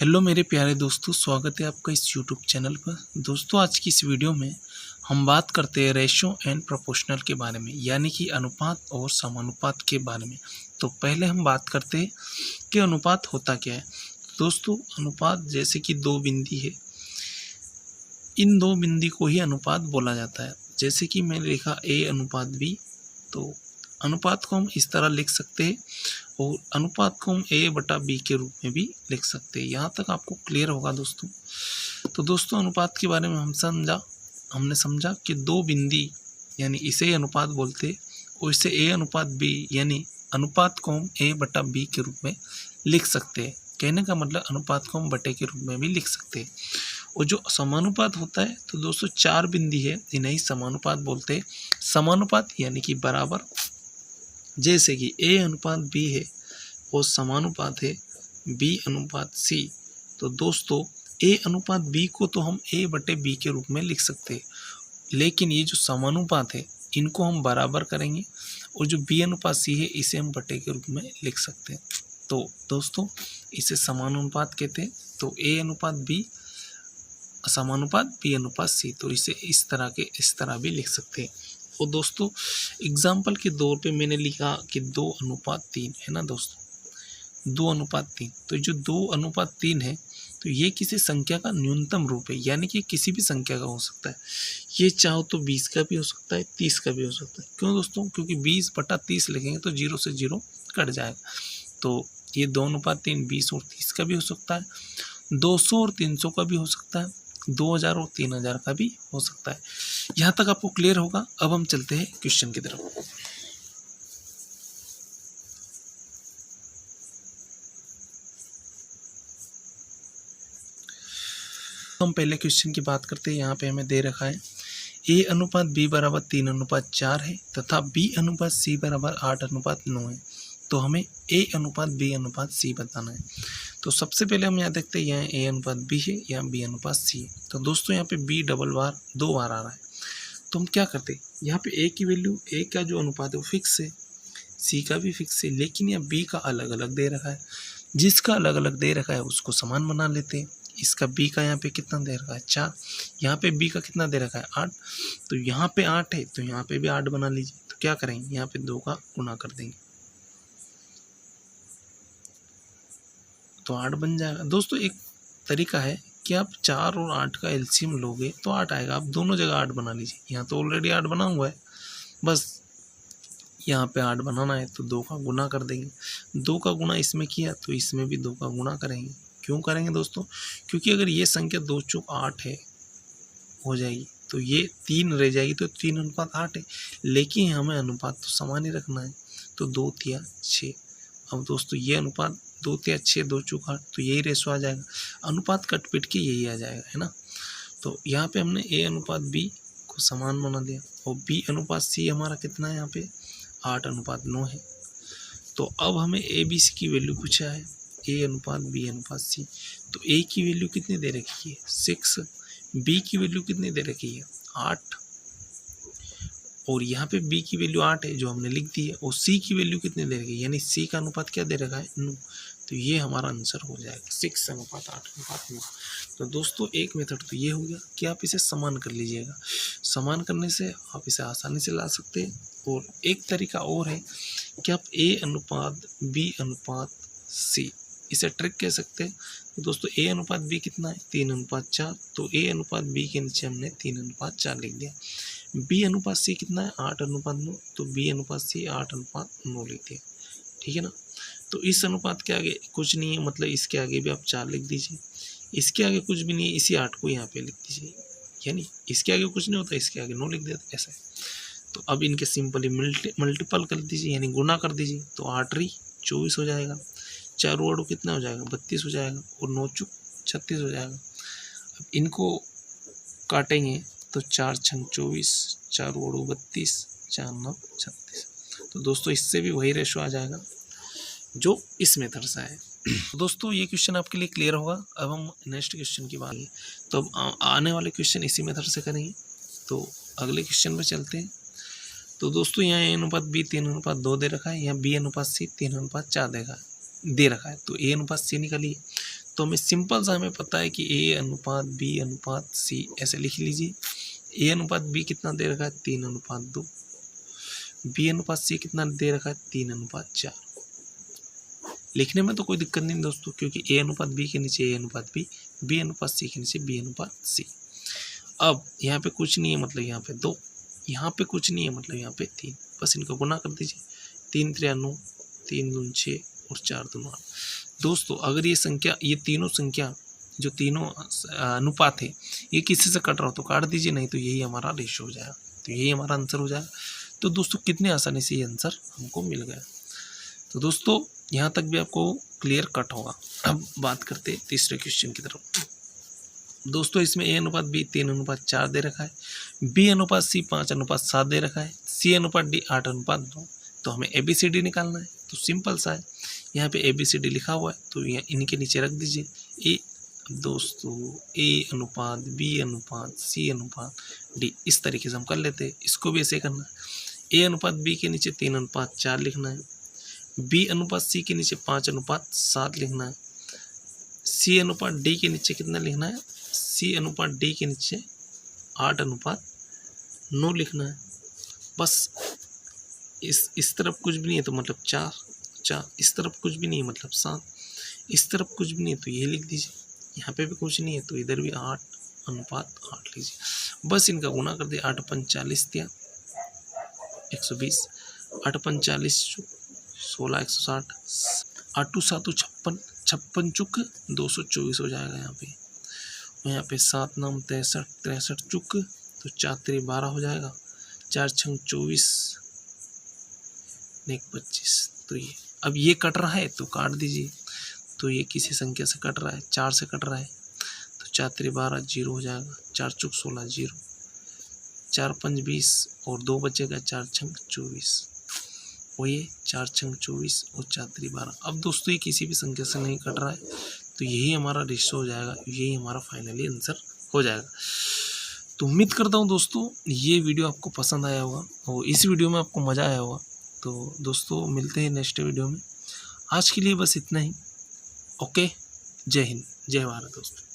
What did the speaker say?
Hello मेरे प्यारे दोस्तों, स्वागत है आपका इस यूट्यूब चैनल पर। दोस्तों, आज की इस वीडियो में हम बात करते हैं रेशो एंड प्रोपोर्शनल के बारे में, यानी कि अनुपात और समानुपात के बारे में। तो पहले हम बात करते हैं कि अनुपात होता क्या है। दोस्तों, अनुपात जैसे कि दो बिंदी है, इन दो बिंदी को ही अनुपात बोला जाता है। जैसे कि मैंने लिखा ए अनुपात बी, तो अनुपात को हम इस तरह लिख सकते हैं और अनुपात को हम ए बटा बी के रूप में भी लिख सकते हैं। यहाँ तक आपको क्लियर होगा दोस्तों। तो दोस्तों, अनुपात के बारे में हमने समझा कि दो बिंदी यानी इसे अनुपात बोलते हैं, और इसे ए अनुपात बी यानी अनुपात को हम ए बटा बी के रूप में लिख सकते हैं। कहने का मतलब अनुपात को हम बटे के रूप में भी लिख सकते हैं। और जो समानुपात होता है, तो दोस्तों चार बिंदी है, इन्हें ही समानुपात बोलते हैं। समानुपात यानी कि बराबर, जैसे कि ए अनुपात बी है और समानुपात है बी अनुपात सी। तो दोस्तों, ए अनुपात बी को तो हम ए बटे बी के रूप में लिख सकते हैं, लेकिन ये जो समानुपात है इनको हम बराबर करेंगे, और जो बी अनुपात सी है इसे हम बटे के रूप में लिख सकते हैं। तो दोस्तों, इसे समानुपात कहते हैं। तो ए अनुपात बी समानुपात बी अनुपात सी, तो इसे इस तरह भी लिख सकते हैं। और दोस्तों, एग्जाम्पल के तौर पे मैंने लिखा कि 2:3 है ना दोस्तों, 2:3। तो जो 2:3 है, तो ये किसी संख्या का न्यूनतम रूप है, यानी कि किसी भी संख्या का हो सकता है। ये चाहो तो 20 का भी हो सकता है, 30 का भी हो सकता है। क्यों दोस्तों? क्योंकि 20/30 लिखेंगे तो 0 से 0 कट जाएगा। तो ये 2:3 20 और 30 का भी हो सकता है, 200 और 300 का भी हो सकता है, 2000 और 3000 का भी हो सकता है। यहाँ तक आपको क्लियर होगा। अब हम चलते हैं क्वेश्चन की तरफ। हम पहले क्वेश्चन की बात करते हैं। यहाँ पे हमें दे रखा है ए अनुपात बी बराबर 3:4 है तथा बी अनुपात सी बराबर 8:9 है। तो हमें ए अनुपात बी अनुपात सी बताना है। तो सबसे पहले हम यहाँ देखते हैं, यहाँ ए अनुपात बी है, यहाँ बी अनुपात सी है। तो दोस्तों, यहाँ पे बी डबल बार 2 बार आ रहा है। तो हम क्या करते हैं, यहाँ पे ए की वैल्यू, ए का जो अनुपात है वो फिक्स है, सी का भी फिक्स है, लेकिन यहाँ बी का अलग अलग दे रखा है। जिसका अलग अलग दे रखा है उसको समान बना लेते हैं। इसका बी का यहाँ पे कितना दे रखा है 4, यहाँ पे बी का कितना दे रखा है 8। तो यहाँ पे 8 है, तो यहाँ पे भी 8 बना लीजिए। तो क्या करेंगे, यहाँ पे 2 का गुना कर देंगे तो 8 बन जाएगा। दोस्तों, एक तरीका है कि आप 4 और 8 का एलसीएम लोगे तो 8 आएगा। आप दोनों जगह 8 बना लीजिए। यहाँ तो ऑलरेडी 8 बना हुआ है, बस यहाँ पे 8 बनाना है तो 2 का गुना कर देंगे। 2 का गुना इसमें किया तो इसमें भी 2 का गुना करेंगे। क्यों करेंगे दोस्तों? क्योंकि अगर ये संख्या 2 चौक 8 है हो जाएगी, तो ये 3 रह जाएगी, तो 3:8 है। लेकिन हमें अनुपात तो समान ही रखना है, तो 2 तिया 6। अब दोस्तों, ये अनुपात 2 तिया 6, 2 चौक 8, तो यही रेशो आ जाएगा। अनुपात कट पिट के यही आ जाएगा, है ना। तो यहाँ पे हमने ए अनुपात बी को समान बना दिया, और बी अनुपात सी हमारा कितना है, यहाँ पे 8:9 है। तो अब हमें ए बी सी की वैल्यू पूछा है, ए अनुपात बी अनुपात सी। तो ए की वैल्यू कितनी दे रखी है 6, बी की वैल्यू कितनी दे रखी है 8, और यहाँ पे बी की वैल्यू 8 है जो हमने लिख दी है, और सी की वैल्यू कितनी दे रखी है, यानी सी का अनुपात क्या दे रखा है 9। तो ये हमारा आंसर हो जाएगा 6:8:9। तो दोस्तों, एक मेथड तो ये हो गया कि आप इसे समान कर लीजिएगा। समान करने से आप इसे आसानी से ला सकते हैं। और एक तरीका और है कि आप ए अनुपात बी अनुपात सी, इसे ट्रिक कह सकते हैं। तो दोस्तों, ए अनुपात बी कितना है 3:4, तो ए अनुपात बी के नीचे हमने 3:4 लिख दिया। बी अनुपात सी कितना है 8:9, तो बी अनुपात सी 8:9 लिख दिया। ठीक है ना। तो इस अनुपात के आगे कुछ नहीं है, मतलब इसके आगे भी आप 4 लिख दीजिए। इसके आगे कुछ भी नहीं है, इसी 8 को यहाँ पे लिख दीजिए। यानी इसके आगे कुछ नहीं होता, इसके आगे 9 लिख देते, ऐसा है। तो अब इनके सिंपली मल्टीपल कर दीजिए, यानी गुना कर दीजिए। तो 8 री 24 हो जाएगा, 4 वड़ू कितना हो जाएगा 32 हो जाएगा, और 9 चुक 36 हो जाएगा। अब इनको काटेंगे तो 4 छंग 24, 4 वड़ू 32, 4 9 36। तो दोस्तों, इससे भी वही रेशो आ जाएगा जो इस मेथड से है। तो दोस्तों, ये क्वेश्चन आपके लिए क्लियर होगा। अब हम नेक्स्ट क्वेश्चन की बात करें, तो अब आने वाले क्वेश्चन इसी मेथड से करेंगे। तो अगले क्वेश्चन पे चलते हैं। तो दोस्तों, यहाँ ए अनुपात बी 3:2 दे रखा है, यहाँ बी अनुपात सी 3:4 दे रखा है। तो ए अनुपात सी निकालिए। तो हमें सिंपल सा हमें पता है कि ए अनुपात बी अनुपात सी, ऐसे लिख लीजिए। ए अनुपात बी कितना दे रखा है 3:2, बी अनुपात सी कितना दे रखा है 3:4। लिखने में तो कोई दिक्कत नहीं दोस्तों, क्योंकि ए अनुपात बी के नीचे ए अनुपात बी अनुपात सी के नीचे बी अनुपात सी। अब यहाँ पे कुछ नहीं है मतलब यहाँ पे 2, यहाँ पे कुछ नहीं है मतलब यहाँ पे 3, बस इनको गुना कर दीजिए। 3 3 9, 3 दूनी 6 और 4 दूनी 8। दोस्तों अगर ये संख्या, ये तीनों संख्या जो तीनों अनुपात है ये किसी से कट रहा हो तो काट दीजिए, नहीं तो यही हमारा रेशियो हो जाएगा, तो यही हमारा आंसर हो जाएगा। तो दोस्तों कितने आसानी से ये आंसर हमको मिल गया। तो दोस्तों यहाँ तक भी आपको क्लियर कट होगा। अब बात करते हैं तीसरे क्वेश्चन की तरफ। दोस्तों इसमें ए अनुपात बी 3:4 दे रखा है, बी अनुपात सी 5:7 दे रखा है, सी अनुपात डी 8:2। तो हमें ए बी सी डी निकालना है। तो सिंपल सा है, यहाँ पे ए बी सी डी लिखा हुआ है तो यहाँ इनके नीचे रख दीजिए ए। दोस्तों ए अनुपात बी अनुपात सी अनुपात डी, इस तरीके से हम कर लेते हैं। इसको भी ऐसे करना है। ए अनुपात बी के नीचे 3:4 लिखना है, बी अनुपात सी के नीचे 5:7 लिखना है, सी अनुपात डी के नीचे कितना लिखना है, सी अनुपात डी के नीचे 8:9 लिखना है। बस इस तरफ कुछ भी नहीं है तो मतलब 4, इस तरफ कुछ भी नहीं है मतलब 7, इस तरफ कुछ भी नहीं है तो ये लिख दीजिए। यहाँ पे भी कुछ नहीं है तो इधर भी 8:8 लीजिए। बस इनका गुना कर दिया, 8 × 40 दिया 120, 8 × 40 16 160, 8 × 7 56, 56 चुक 224 हो जाएगा यहाँ पे। यहाँ पे 7 9 63, 63 चुक तो 4 3 12 हो जाएगा, 4 6 24 1 25। तो ये अब ये कट रहा है तो काट दीजिए। तो ये किसी संख्या से कट रहा है, 4 से कट रहा है तो 4 3 12 0 हो जाएगा, 4 चुक 16 0, 4 5 20 और 2 बचेगा, 4 6 24। वो ये 4 6 24 और 4 3 12। अब दोस्तों ये किसी भी संख्या से नहीं कट रहा है तो यही हमारा रेशियो हो जाएगा, यही हमारा फाइनली आंसर हो जाएगा। तो उम्मीद करता हूँ दोस्तों ये वीडियो आपको पसंद आया होगा और इस वीडियो में आपको मज़ा आया होगा। तो दोस्तों मिलते हैं नेक्स्ट वीडियो में। आज के लिए बस इतना ही। ओके, जय हिंद, जय भारत दोस्तों।